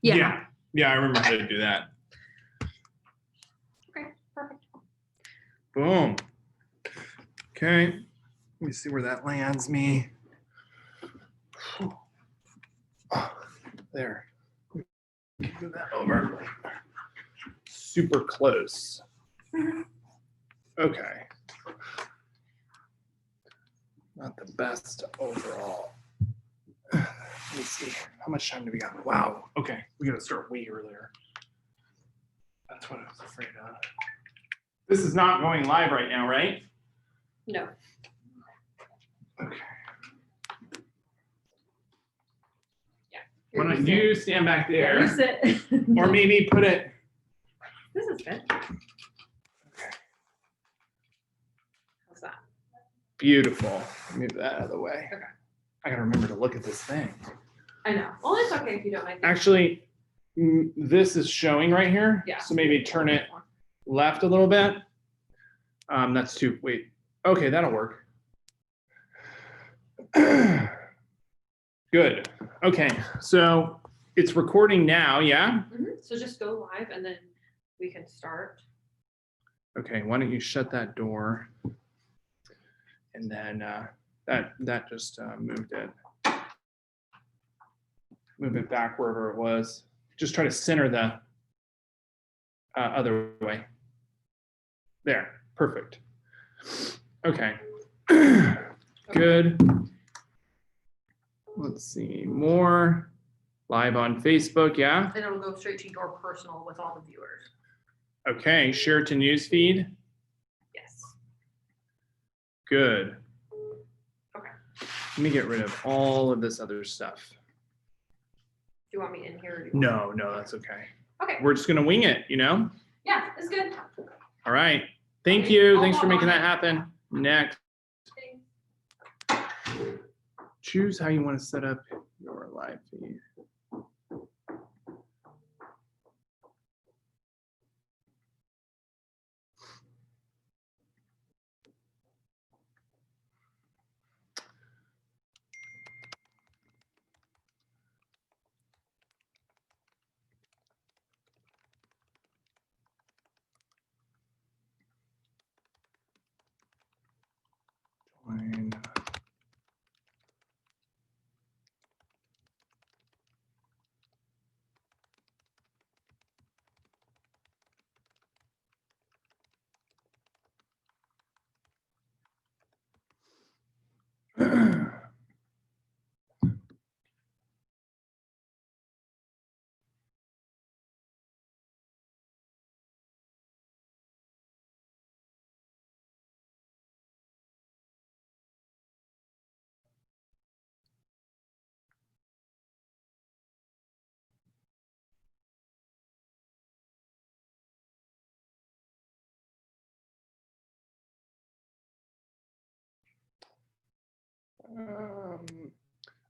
Yeah, I remember how to do that. Okay, perfect. Boom. Okay, let me see where that lands me. There. Move that over. Super close. Okay. Not the best overall. Let me see. How much time do we got? Wow. Okay. We got to start way earlier. That's what I was afraid of. This is not going live right now, right? No. Okay. Yeah. Why don't you stand back Yeah, there? you sit. Or maybe put it. This is good. Okay. How's that? Beautiful. Move that out of the way. Okay. I gotta remember to look at this thing. I know. Well, it's okay if you don't like it. Actually, this is showing right here. Yeah. So maybe turn it left a little bit. That's too, wait. Okay, that'll work. Good. Okay, so it's recording now, yeah? So just go live and then we can start. Okay, why don't you shut that door? And then that just moved it. Move it back wherever it was. Just try to center the other way. There, perfect. Okay, good. Let's see, more live on Facebook, yeah? And it'll go straight to your personal with all the viewers. Okay, share to newsfeed. Yes. Good. Okay. Let me get rid of all of this other stuff. Do you want me in here? Or do you want No, that's okay. Okay. We're just gonna wing it, you know? Yeah, it's good. All right. Thank you. Thanks for making that happen. Next. Choose how you want to set up your live feed. Join.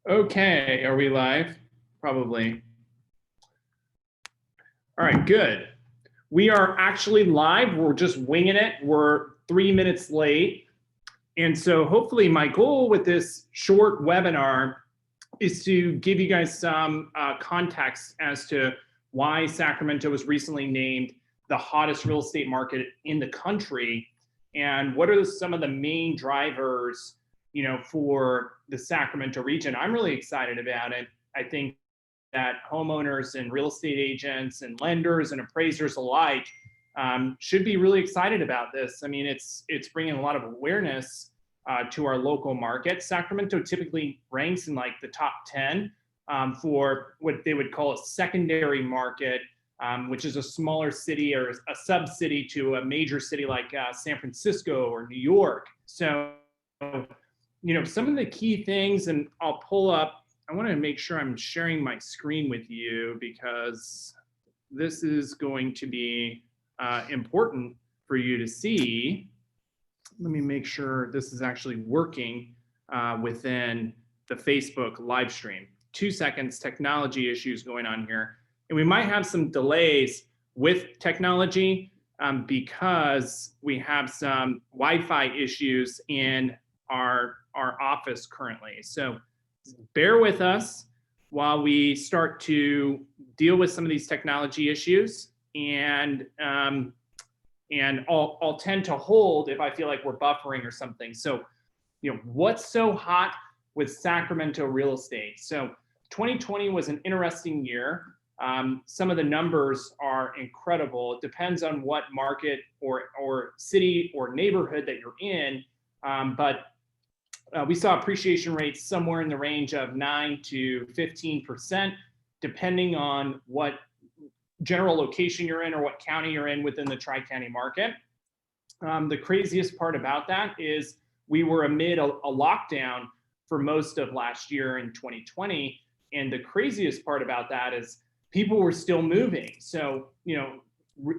Okay, are we live? Probably. All right, good. We are actually live. We're just winging it. We're 3 minutes late. And so hopefully my goal with this short webinar is to give you guys some context as to why Sacramento was recently named the hottest real estate market in the country, and what are some of the main drivers, you know, for the Sacramento region. I'm really excited about it. I think that homeowners and real estate agents and lenders and appraisers alike should be really excited about this. I mean, it's bringing a lot of awareness to our local market. Sacramento typically ranks in like the top 10 for what they would call a secondary market, which is a smaller city or a sub-city to a major city like San Francisco or New York. So, you know, some of the key things, and I'll pull up, I want to make sure I'm sharing my screen with you because this is going to be important for you to see. Let me make sure this is actually working within the Facebook live stream. 2 seconds, technology issues going on here. And we might have some delays with technology because we have some Wi-Fi issues in our office currently. So bear with us while we start to deal with some of these technology issues, and I'll tend to hold if I feel like we're buffering or something. So, what's so hot with Sacramento real estate? So 2020 was an interesting year. Some of the numbers are incredible. It depends on what market or city or neighborhood that you're in. But we saw appreciation rates somewhere in the range of 9 to 15%, depending on what general location you're in or what county you're in within the Tri-County market. The craziest part about that is we were amid a lockdown for most of last year in 2020. And the craziest part about that is people were still moving. So,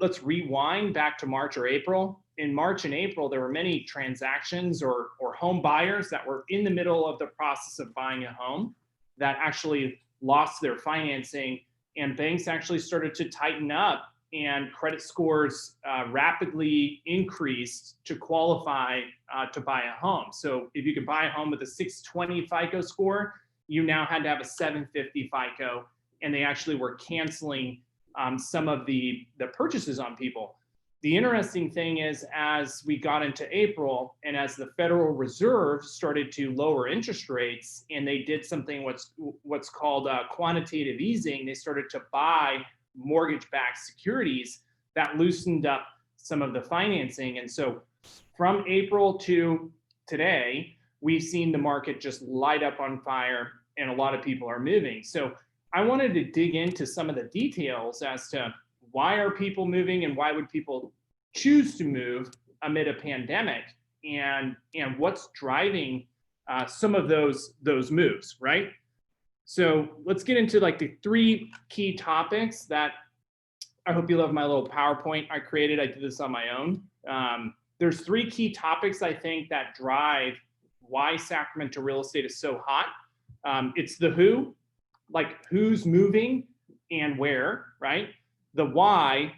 let's rewind back to March or April. In March and April, there were many transactions or home buyers that were in the middle of the process of buying a home that actually lost their financing, and banks actually started to tighten up, and credit scores rapidly increased to qualify to buy a home. So if you could buy a home with a 620 FICO score, you now had to have a 750 FICO, and they actually were canceling some of the purchases on people. The interesting thing is, as we got into April and as the Federal Reserve started to lower interest rates, and they did something what's called quantitative easing, they started to buy mortgage-backed securities that loosened up some of the financing. And so from April to today, we've seen the market just light up on fire, and a lot of people are moving. So I wanted to dig into some of the details as to why are people moving and why would people choose to move amid a pandemic, and what's driving some of those moves, right? So let's get into like the 3 key topics that I hope you love my little PowerPoint I created. I did this on my own. There's 3 key topics I think that drive why Sacramento real estate is so hot. It's the who, like who's moving and where, right? The why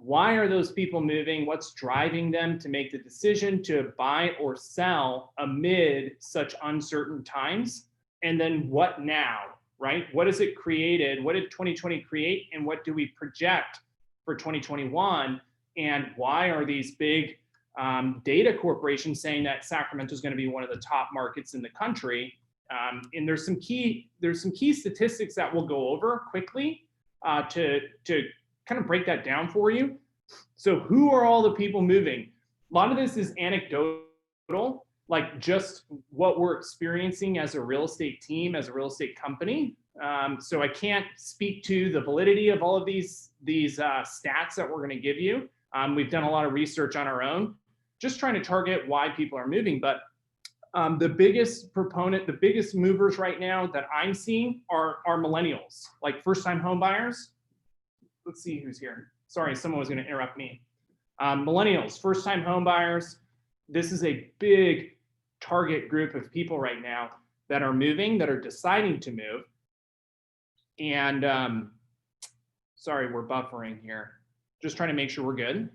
are those people moving? What's driving them to make the decision to buy or sell amid such uncertain times? And then what now, right? What has it created? What did 2020 create? And what do we project for 2021? And why are these big data corporations saying that Sacramento is going to be one of the top markets in the country? And there's some key statistics that we'll go over quickly to kind of break that down for you. So who are all the people moving? A lot of this is anecdotal, like just what we're experiencing as a real estate team, as a real estate company. So I can't speak to the validity of all of these stats that we're going to give you. We've done a lot of research on our own, just trying to target why people are moving. But the biggest movers right now that I'm seeing are millennials, like first-time home buyers. Let's see who's here. Sorry, someone was going to interrupt me. Millennials, first-time home buyers. This is a big target group of people right now that are moving, that are deciding to move. And sorry, we're buffering here. Just trying to make sure we're good.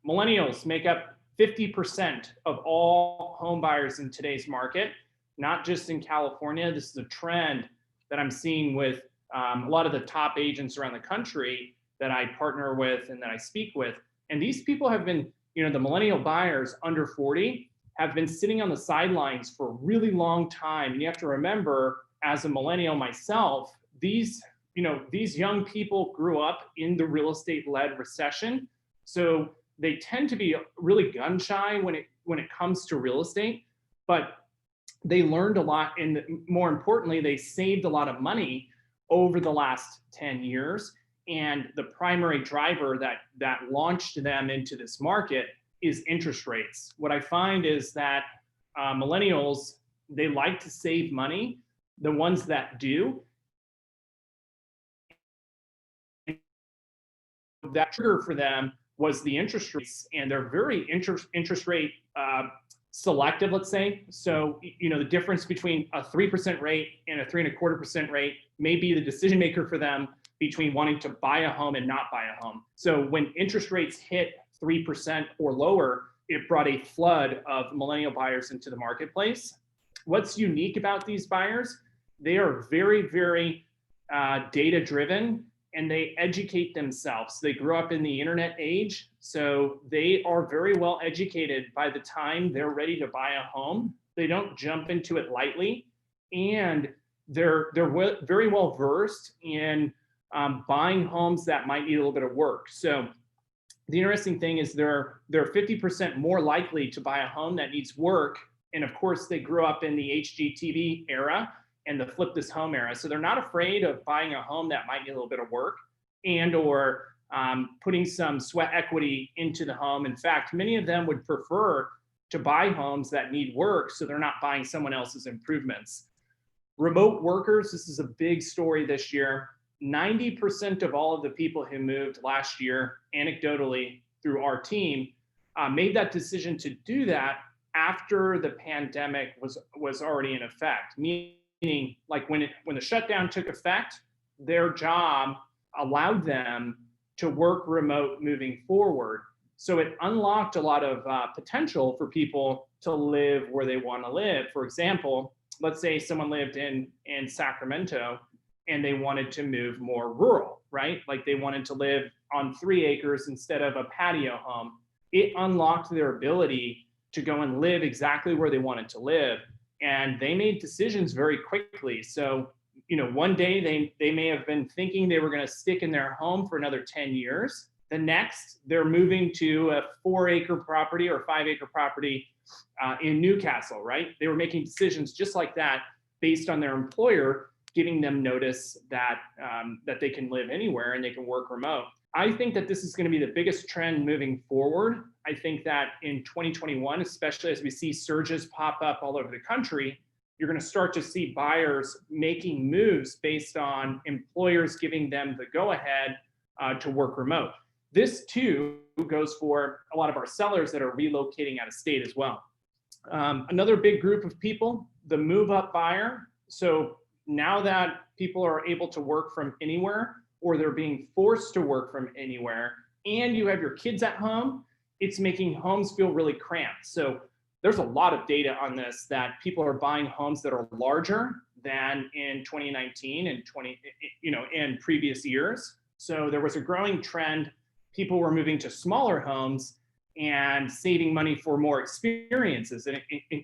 Millennials make up 50% of all home buyers in today's market, not just in California. This is a trend that I'm seeing with a lot of the top agents around the country that I partner with and that I speak with. And these people have been, the millennial buyers under 40 have been sitting on the sidelines for a really long time. And you have to remember, as a millennial myself, these young people grew up in the real estate-led recession. So they tend to be really gun shy when it comes to real estate, but they learned a lot, and more importantly, they saved a lot of money over the last 10 years. And the primary driver that launched them into this market is interest rates. What I find is that millennials, they like to save money. The ones that do, that trigger for them was the interest rates, and they're very interest rate selective, let's say. So, the difference between a 3% rate and a 3.25% rate may be the decision maker for them between wanting to buy a home and not buy a home. So when interest rates hit 3% or lower, it brought a flood of millennial buyers into the marketplace. What's unique about these buyers? They are very, very data driven, and they educate themselves. They grew up in the internet age, so they are very well educated by the time they're ready to buy a home. They don't jump into it lightly, and they're very well versed in buying homes that might need a little bit of work. So the interesting thing is they're 50% more likely to buy a home that needs work. And of course, they grew up in the HGTV era and the flip this home era. So they're not afraid of buying a home that might need a little bit of work and or putting some sweat equity into the home. In fact, many of them would prefer to buy homes that need work so they're not buying someone else's improvements. Remote workers, this is a big story this year. 90% of all of the people who moved last year, anecdotally through our team, made that decision to do that after the pandemic was already in effect. Meaning, like when the shutdown took effect, their job allowed them to work remote moving forward. So it unlocked a lot of potential for people to live where they want to live. For example, let's say someone lived in Sacramento and they wanted to move more rural, right? Like they wanted to live on 3 acres instead of a patio home. It unlocked their ability to go and live exactly where they wanted to live. And they made decisions very quickly. So, one day they may have been thinking they were going to stick in their home for another 10 years. The next, they're moving to a 4-acre property or 5-acre property in Newcastle, right? They were making decisions just like that based on their employer giving them notice that that they can live anywhere and they can work remote. I think that this is going to be the biggest trend moving forward. I think that in 2021, especially as we see surges pop up all over the country, you're going to start to see buyers making moves based on employers giving them the go-ahead to work remote. This too goes for a lot of our sellers that are relocating out of state as well. Another big group of people, the move-up buyer. So now that people are able to work from anywhere, or they're being forced to work from anywhere, and you have your kids at home, it's making homes feel really cramped. So there's a lot of data on this that people are buying homes that are larger than in 2019 and and previous years. So there was a growing trend. People were moving to smaller homes and saving money for more experiences and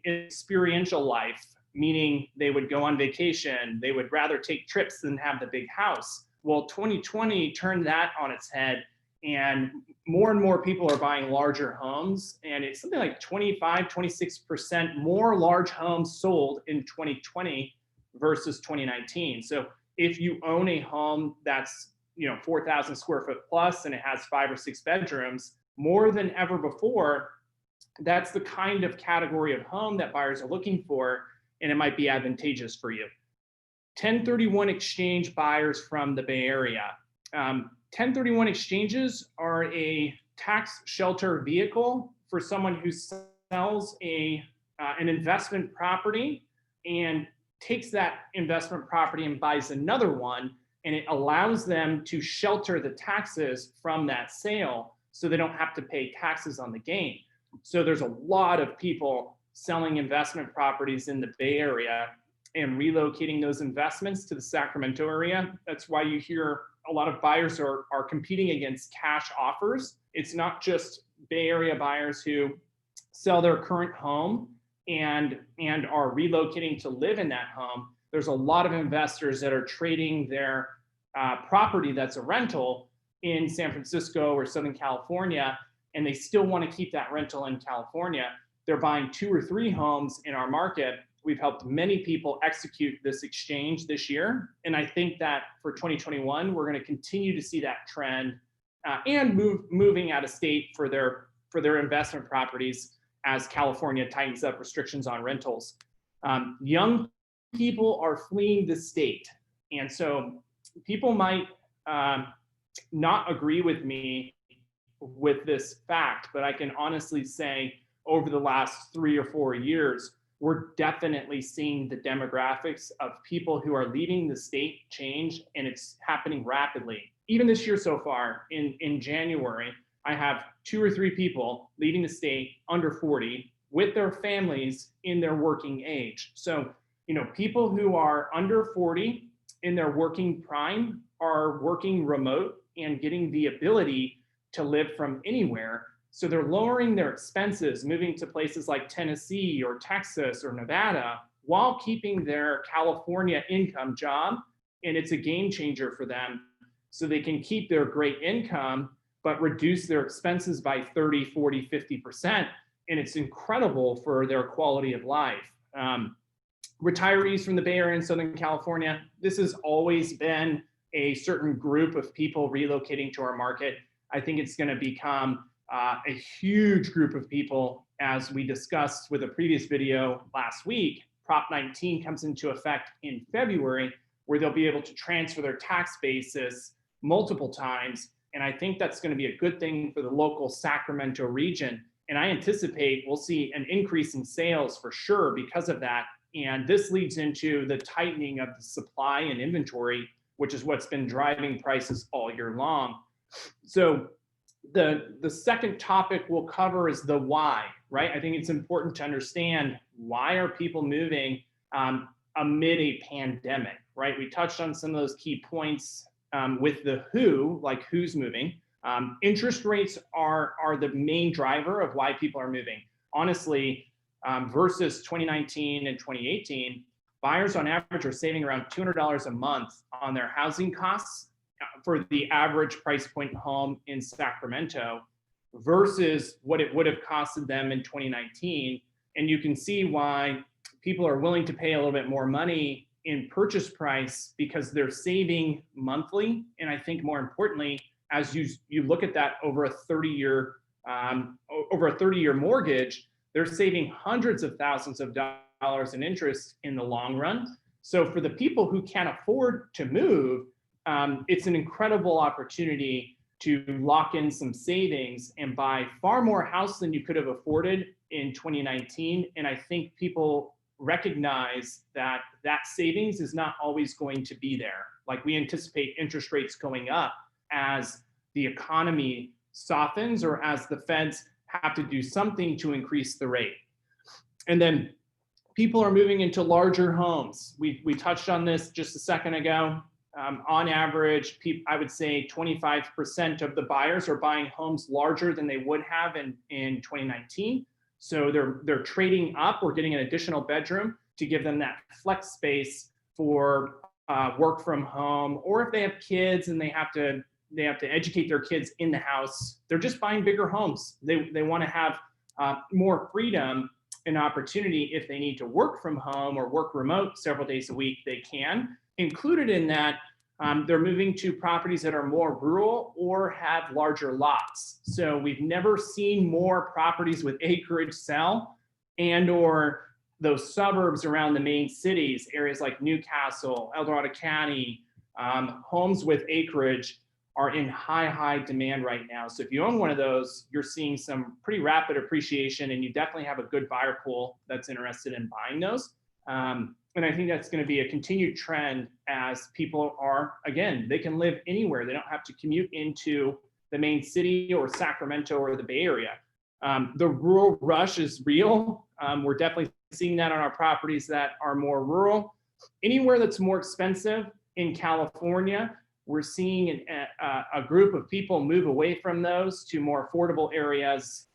experiential life, meaning they would go on vacation. They would rather take trips than have the big house. Well, 2020 turned that on its head, and more people are buying larger homes. And it's something like 26% more large homes sold in 2020 versus 2019. So if you own a home that's 4,000 square foot plus and it has 5 or 6 bedrooms, more than ever before, that's the kind of category of home that buyers are looking for, and it might be advantageous for you. 1031 exchange buyers from the Bay Area. 1031 exchanges are a tax shelter vehicle for someone who sells an investment property and takes that investment property and buys another one, and it allows them to shelter the taxes from that sale so they don't have to pay taxes on the gain. So there's a lot of people selling investment properties in the Bay Area and relocating those investments to the Sacramento area. That's why you hear a lot of buyers are competing against cash offers. It's not just Bay Area buyers who sell their current home and are relocating to live in that home. There's a lot of investors that are trading their property that's a rental in San Francisco or Southern California, and they still want to keep that rental in California. They're buying 2 or 3 homes in our market. We've helped many people execute this exchange this year. And I think that for 2021, we're going to continue to see that trend and moving out of state for their investment properties as California tightens up restrictions on rentals. Young people are fleeing the state. And so people might not agree with me with this fact, but I can honestly say over the last 3 or 4 years, we're definitely seeing the demographics of people who are leaving the state change, and it's happening rapidly. Even this year so far, in January, I have 2 or 3 people leaving the state under 40 with their families in their working age. So, people who are under 40 in their working prime are working remote and getting the ability to live from anywhere. So they're lowering their expenses, moving to places like Tennessee or Texas or Nevada while keeping their California income job. And it's a game changer for them. So they can keep their great income, but reduce their expenses by 30, 40, 50%. And it's incredible for their quality of life. Retirees from the Bay Area and Southern California, this has always been a certain group of people relocating to our market. I think it's going to become a huge group of people, as we discussed with a previous video last week. Prop 19 comes into effect in February, where they'll be able to transfer their tax basis multiple times. And I think that's going to be a good thing for the local Sacramento region. And I anticipate we'll see an increase in sales for sure because of that. And this leads into the tightening of the supply and inventory, which is what's been driving prices all year long. So the second topic we'll cover is the why, right? I think it's important to understand, why are people moving amid a pandemic, right? We touched on some of those key points with the who, like who's moving. Interest rates are the main driver of why people are moving. Honestly, versus 2019 and 2018, buyers on average are saving around $200 a month on their housing costs for the average price point home in Sacramento versus what it would have costed them in 2019. And you can see why people are willing to pay a little bit more money in purchase price, because they're saving monthly. And I think more importantly, as you look at that over a 30-year mortgage, they're saving hundreds of thousands of dollars in interest in the long run. So for the people who can't afford to move, it's an incredible opportunity to lock in some savings and buy far more house than you could have afforded in 2019. And I think people recognize that that savings is not always going to be there. Like, we anticipate interest rates going up as the economy softens or as the Feds have to do something to increase the rate. And then people are moving into larger homes. We touched on this just a second ago. On average, I would say 25% of the buyers are buying homes larger than they would have in 2019. So they're trading up or getting an additional bedroom to give them that flex space for work from home, or if they have kids and they have to educate their kids in the house, they're just buying bigger homes. They want to have more freedom and opportunity. If they need to work from home or work remote several days a week, they can. Included in that, they're moving to properties that are more rural or have larger lots. So we've never seen more properties with acreage sell, and or those suburbs around the main cities, areas like Newcastle, El Dorado County, homes with acreage are in high demand right now. So if you own one of those, you're seeing some pretty rapid appreciation, and you definitely have a good buyer pool that's interested in buying those. And I think that's going to be a continued trend as people are, again, they can live anywhere. They don't have to commute into the main city or Sacramento or the Bay Area. The rural rush is real. We're definitely seeing that on our properties that are more rural. Anywhere that's more expensive in California, we're seeing a group of people move away from those to more affordable areas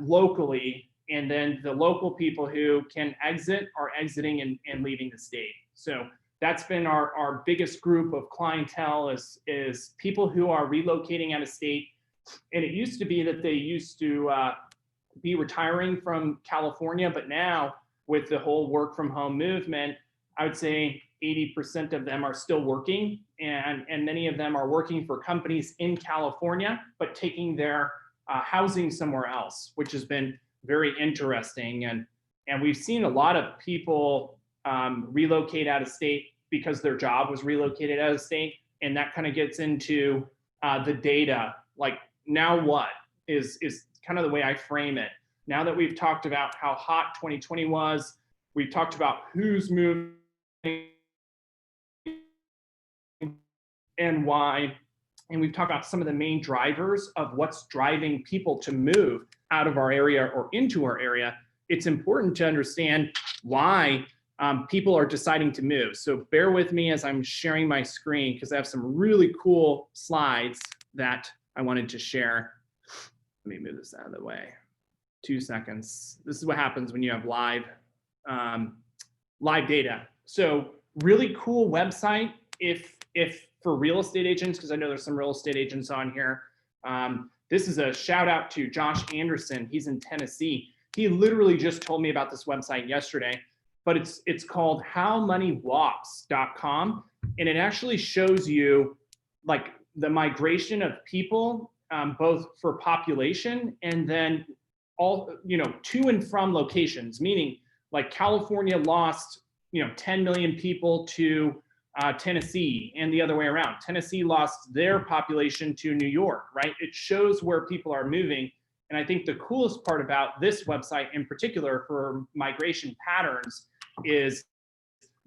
locally. And then the local people who can exit are exiting and leaving the state. So that's been our biggest group of clientele is people who are relocating out of state. And it used to be that they used to be retiring from California, but now with the whole work from home movement, I would say 80% of them are still working, and many of them are working for companies in California, but taking their housing somewhere else, which has been very interesting. And we've seen a lot of people relocate out of state because their job was relocated out of state. And that kind of gets into the data. Like, now what is kind of the way I frame it. Now that we've talked about how hot 2020 was, we've talked about who's moving and why, and we've talked about some of the main drivers of what's driving people to move out of our area or into our area. It's important to understand why people are deciding to move. So bear with me as I'm sharing my screen because I have some really cool slides that I wanted to share. Let me move this out of the way. 2 seconds. This is what happens when you have live data. So really cool website if for real estate agents, because I know there's some real estate agents on here. This is a shout out to Josh Anderson. He's in Tennessee. He literally just told me about this website yesterday, but it's called howmoneywalks.com, and it actually shows you like the migration of people, both for population and then all, to and from locations, meaning like California lost, 10 million people to Tennessee and the other way around. Tennessee lost their population to New York, right? It shows where people are moving. And I think the coolest part about this website in particular for migration patterns is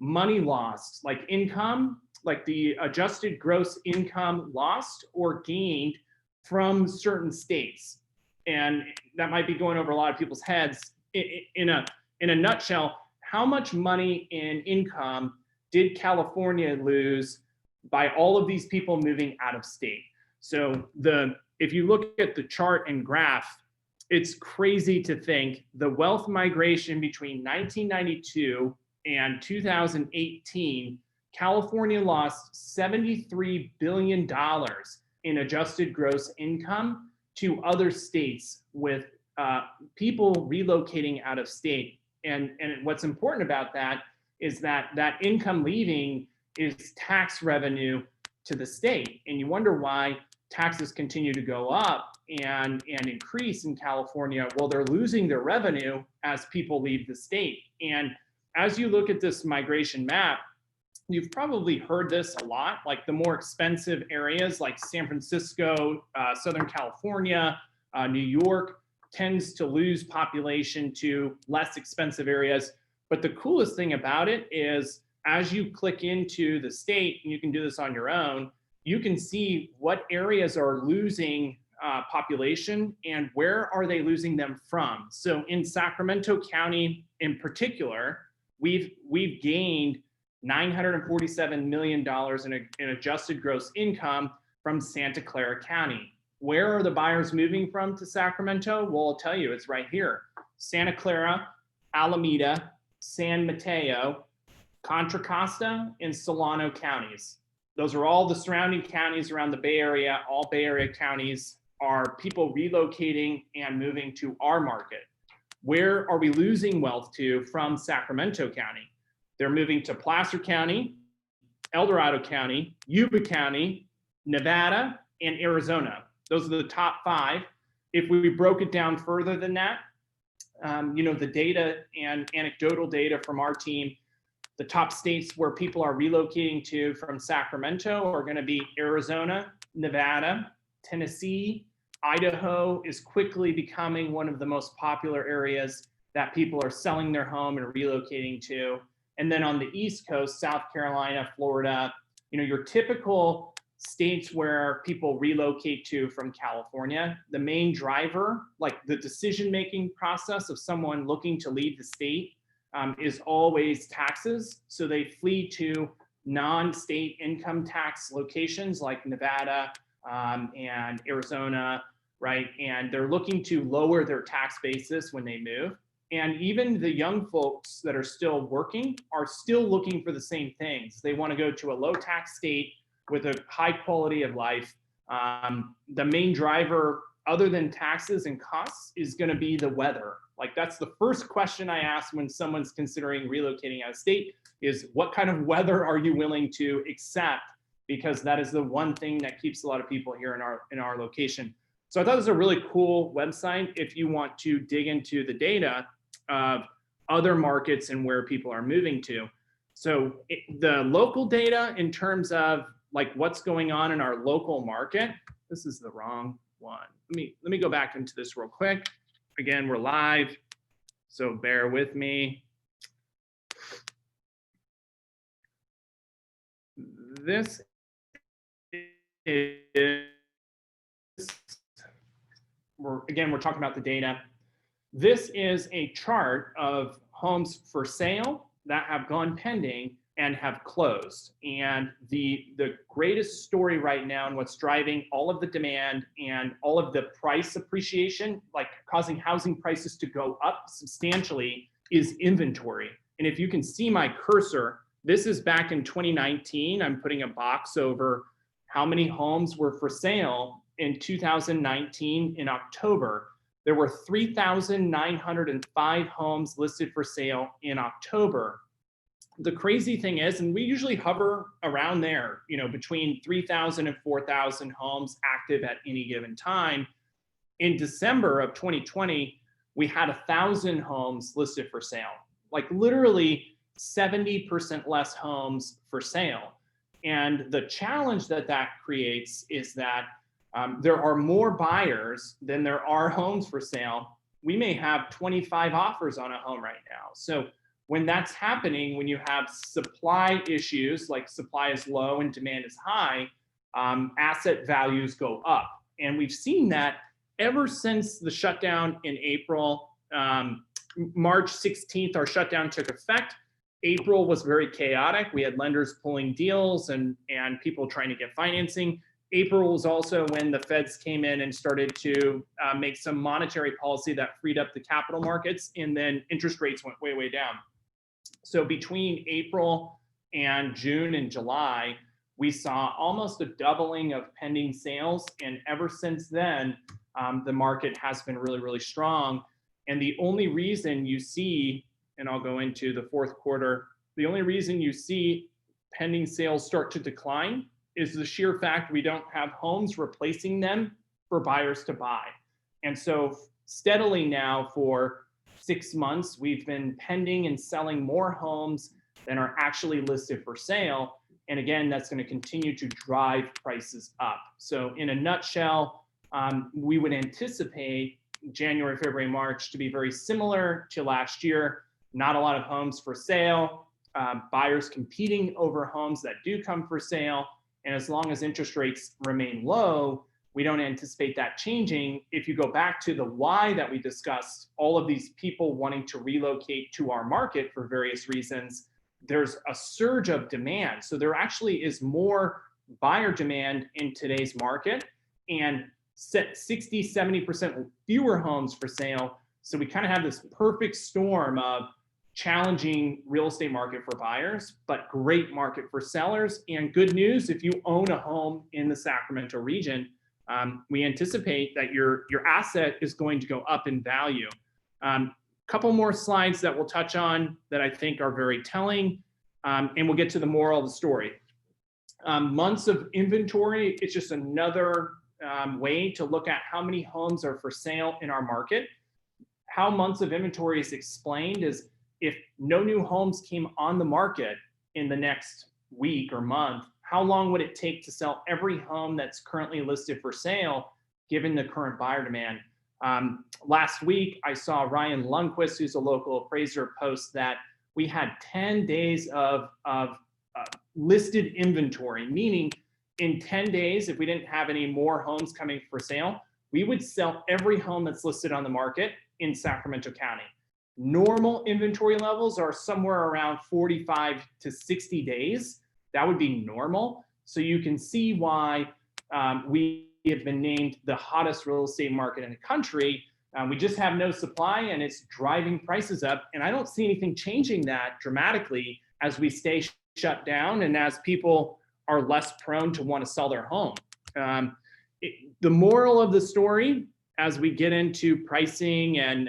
money lost, like income, like the adjusted gross income lost or gained from certain states. And that might be going over a lot of people's heads. In a nutshell, how much money in income did California lose by all of these people moving out of state? So if you look at the chart and graph, it's crazy to think the wealth migration between 1992 and 2018, California lost $73 billion in adjusted gross income to other states with people relocating out of state. And what's important about that is that income leaving is tax revenue to the state. And you wonder why taxes continue to go up and increase in California. Well, they're losing their revenue as people leave the state. And as you look at this migration map, you've probably heard this a lot, like the more expensive areas like San Francisco, Southern California, New York tends to lose population to less expensive areas. But the coolest thing about it is as you click into the state, and you can do this on your own, you can see what areas are losing population and where are they losing them from. So in Sacramento County in particular, we've gained $947 million in adjusted gross income from Santa Clara County. Where are the buyers moving from to Sacramento? Well, I'll tell you, it's right here. Santa Clara, Alameda, San Mateo, Contra Costa, and Solano counties. Those are all the surrounding counties around the Bay Area. All Bay Area counties are people relocating and moving to our market. Where are we losing wealth to from Sacramento County? They're moving to Placer County, El Dorado County, Yuba County, Nevada, and Arizona. Those are the top 5. If we broke it down further than that, the data and anecdotal data from our team, the top states where people are relocating to from Sacramento are going to be Arizona, Nevada, Tennessee. Idaho is quickly becoming one of the most popular areas that people are selling their home and relocating to. And then on the East Coast, South Carolina, Florida, your typical states where people relocate to from California, the main driver, like the decision-making process of someone looking to leave the state is always taxes. So they flee to non-state income tax locations like Nevada and Arizona, right? And they're looking to lower their tax basis when they move. And even the young folks that are still working are still looking for the same things. They want to go to a low tax state with a high quality of life. The main driver, other than taxes and costs, is going to be the weather. Like that's the first question I ask when someone's considering relocating out of state is what kind of weather are you willing to accept? Because that is the one thing that keeps a lot of people here in our location. So I thought it was a really cool website if you want to dig into the data of other markets and where people are moving to. So the local data in terms of like what's going on in our local market, this is the wrong one. Let me go back into this real quick. Again, we're live, so bear with me. This is, we're talking about the data. This is a chart of homes for sale that have gone pending and have closed. And the greatest story right now and what's driving all of the demand and all of the price appreciation, like causing housing prices to go up substantially, is inventory. And if you can see my cursor, this is back in 2019. I'm putting a box over how many homes were for sale in 2019 in October. There were 3,905 homes listed for sale in October. The crazy thing is, and we usually hover around there, between 3,000 and 4,000 homes active at any given time. In December of 2020, we had 1,000 homes listed for sale, like literally 70% less homes for sale. And the challenge that creates is that there are more buyers than there are homes for sale. We may have 25 offers on a home right now. So when that's happening, when you have supply issues, like supply is low and demand is high, asset values go up. And we've seen that ever since the shutdown in April. March 16th, our shutdown took effect. April was very chaotic. We had lenders pulling deals and people trying to get financing. April was also when the feds came in and started to make some monetary policy that freed up the capital markets, and then interest rates went way, way down. So between April and June and July, we saw almost a doubling of pending sales. And ever since then, the market has been really, really strong. And the only reason you see, and I'll go into the fourth quarter, the only reason you see pending sales start to decline is the sheer fact we don't have homes replacing them for buyers to buy. And so steadily now for 6 months, we've been pending and selling more homes than are actually listed for sale. And again, that's going to continue to drive prices up. So in a nutshell, we would anticipate January, February, March to be very similar to last year. Not a lot of homes for sale, buyers competing over homes that do come for sale. And as long as interest rates remain low, we don't anticipate that changing. If you go back to the why that we discussed, all of these people wanting to relocate to our market for various reasons, there's a surge of demand. So there actually is more buyer demand in today's market and 60, 70% fewer homes for sale. So we kind of have this perfect storm of challenging real estate market for buyers, but great market for sellers. And good news, if you own a home in the Sacramento region, we anticipate that your asset is going to go up in value. Couple more slides that we'll touch on that I think are very telling, and we'll get to the moral of the story. Months of inventory, it's just another way to look at how many homes are for sale in our market. How months of inventory is explained is if no new homes came on the market in the next week or month, how long would it take to sell every home that's currently listed for sale, given the current buyer demand? Last week, I saw Ryan Lundquist, who's a local appraiser, post that we had 10 days of listed inventory, meaning in 10 days, if we didn't have any more homes coming for sale, we would sell every home that's listed on the market in Sacramento County. Normal inventory levels are somewhere around 45 to 60 days. That would be normal. So you can see why we have been named the hottest real estate market in the country. We just have no supply and it's driving prices up. And I don't see anything changing that dramatically as we stay shut down and as people are less prone to want to sell their home. The moral of the story, as we get into pricing and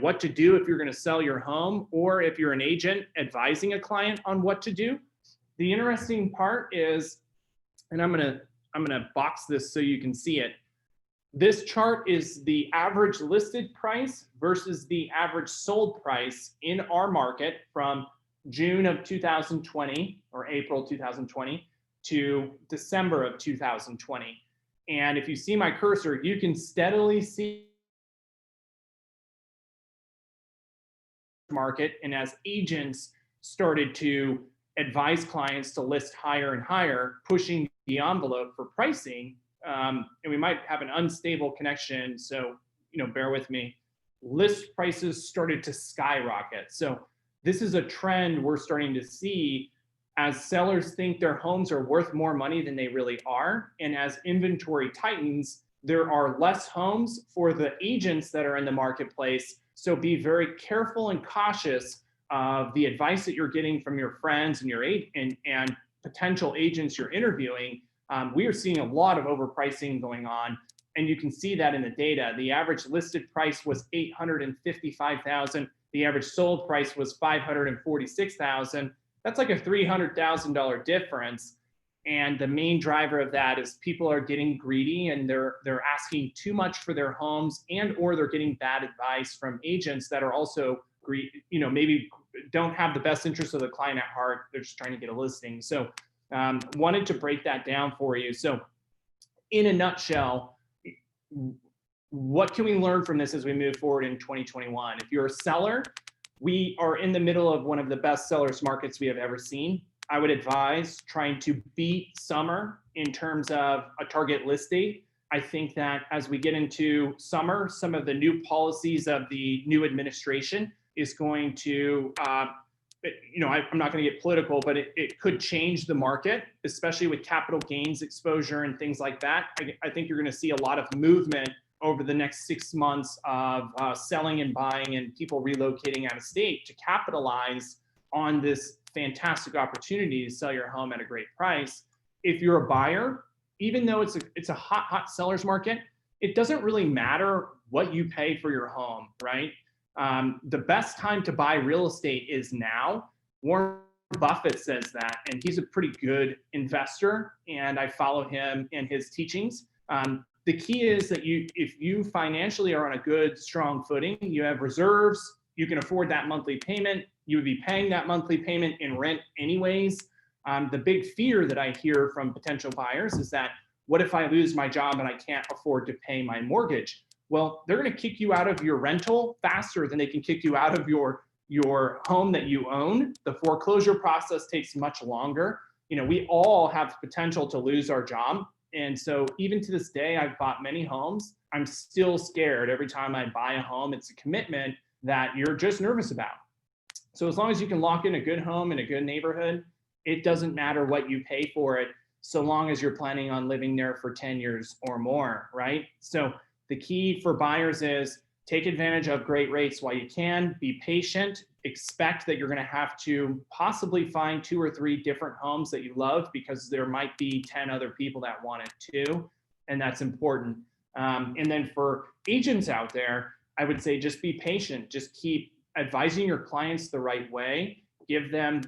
what to do if you're going to sell your home, or if you're an agent advising a client on what to do, the interesting part is, and I'm gonna box this so you can see it. This chart is the average listed price versus the average sold price in our market from June of 2020 or April 2020 to December of 2020. And if you see my cursor, you can steadily see market. And as agents started to advise clients to list higher and higher, pushing the envelope for pricing, and we might have an unstable connection, so bear with me. List prices started to skyrocket. So this is a trend we're starting to see as sellers think their homes are worth more money than they really are. And as inventory tightens, there are less homes for the agents that are in the marketplace. So be very careful and cautious of the advice that you're getting from your friends and your and potential agents you're interviewing. We are seeing a lot of overpricing going on, and you can see that in the data. The average listed price was $855,000. The average sold price was $546,000. That's like a $300,000 difference. And the main driver of that is people are getting greedy and they're asking too much for their homes, and or they're getting bad advice from agents that are also maybe don't have the best interest of the client at heart. They're just trying to get a listing. So wanted to break that down for you. So in a nutshell, what can we learn from this as we move forward in 2021? If you're a seller, we are in the middle of one of the best sellers markets we have ever seen. I would advise trying to beat summer in terms of a target list date. I think that as we get into summer, some of the new policies of the new administration is going to, I'm not going to get political, but it could change the market, especially with capital gains exposure and things like that. I think you're going to see a lot of movement over the next 6 months of selling and buying and people relocating out of state to capitalize on this fantastic opportunity to sell your home at a great price. If you're a buyer, even though it's a hot seller's market, it doesn't really matter what you pay for your home, right? The best time to buy real estate is now. Warren Buffett says that, and he's a pretty good investor, and I follow him and his teachings. The key is that if you financially are on a good, strong footing, you have reserves, you can afford that monthly payment, you would be paying that monthly payment in rent anyways. The big fear that I hear from potential buyers is that, what if I lose my job and I can't afford to pay my mortgage? Well, they're going to kick you out of your rental faster than they can kick you out of your home that you own. The foreclosure process takes much longer. We all have potential to lose our job. And so even to this day, I've bought many homes. I'm still scared every time I buy a home. It's a commitment that you're just nervous about. So as long as you can lock in a good home in a good neighborhood, it doesn't matter what you pay for it, so long as you're planning on living there for 10 years or more, right? So the key for buyers is take advantage of great rates while you can, be patient, expect that you're going to have to possibly find 2 or 3 different homes that you love, because there might be 10 other people that want it too, and that's important. And then for agents out there, I would say just be patient, just keep advising your clients the right way, give them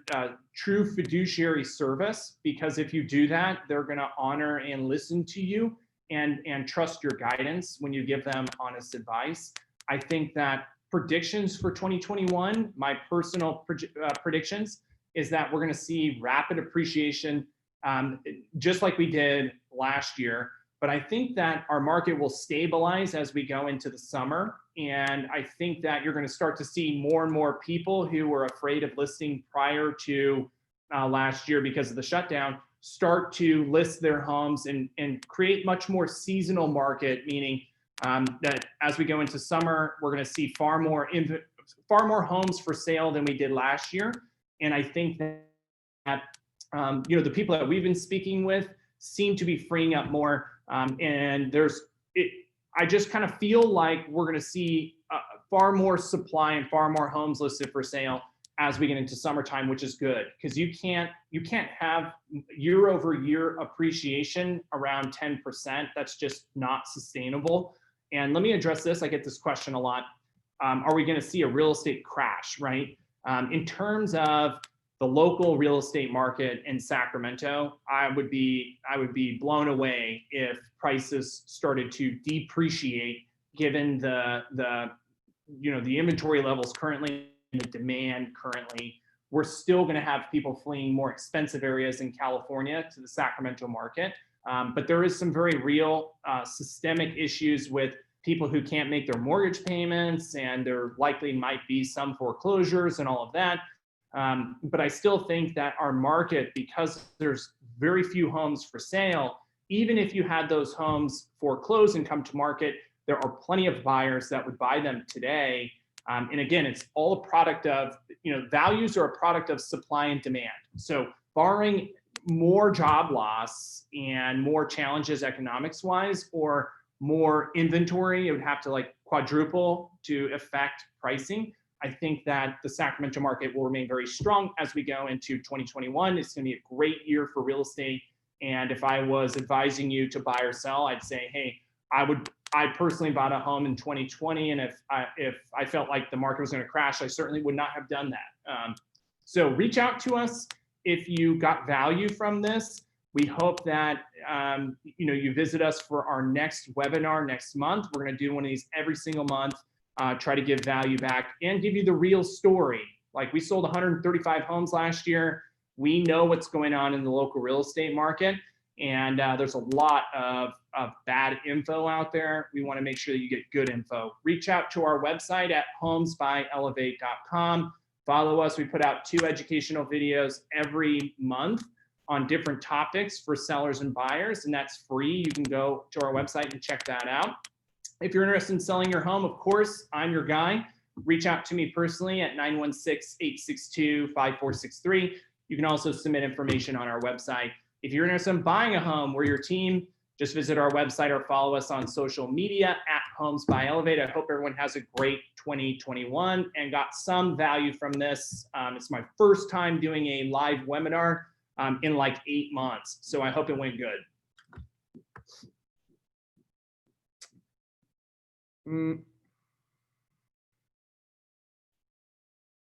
true fiduciary service, because if you do that, they're going to honor and listen to you and trust your guidance when you give them honest advice. I think that predictions for 2021, my personal predictions, is that we're going to see rapid appreciation, just like we did last year. But I think that our market will stabilize as we go into the summer. And I think that you're going to start to see more and more people who were afraid of listing prior to last year because of the shutdown start to list their homes and create much more seasonal market, meaning that as we go into summer, we're going to see far more homes for sale than we did last year. And I think that the people that we've been speaking with seem to be freeing up more. I just kind of feel like we're going to see far more supply and far more homes listed for sale as we get into summertime, which is good, because you can't have year over year appreciation around 10%. That's just not sustainable. And let me address this. I get this question a lot. Are we going to see a real estate crash, right? In terms of the local real estate market in Sacramento, I would be blown away if prices started to depreciate, given the inventory levels currently and the demand currently. We're still going to have people fleeing more expensive areas in California to the Sacramento market, but there is some very real systemic issues with people who can't make their mortgage payments, and there likely might be some foreclosures and all of that. But I still think that our market, because there's very few homes for sale, even if you had those homes foreclosed and come to market, there are plenty of buyers that would buy them today. And again, it's all a product of, values are a product of supply and demand. So barring more job loss and more challenges economics wise, or more inventory, it would have to like quadruple to affect pricing. I think that the Sacramento market will remain very strong as we go into 2021. It's going to be a great year for real estate. And if I was advising you to buy or sell, I'd say, hey, I personally bought a home in 2020. And if I felt like the market was going to crash, I certainly would not have done that. So reach out to us if you got value from this. We hope that you visit us for our next webinar next month. We're going to do one of these every single month, try to give value back and give you the real story. Like, we sold 135 homes last year. We know what's going on in the local real estate market, and there's a lot of bad info out there. We want to make sure that you get good info. Reach out to our website at homesbyelevate.com. Follow us. We put out 2 educational videos every month on different topics for sellers and buyers, and that's free. You can go to our website and check that out. If you're interested in selling your home, of course, I'm your guy. Reach out to me personally at 916-862-5463. You can also submit information on our website. If you're interested in buying a home, we're your team. Just visit our website or follow us on social media at Homes by Elevate. I hope everyone has a great 2021 and got some value from this. It's my first time doing a live webinar in like 8 months, so I hope it went good.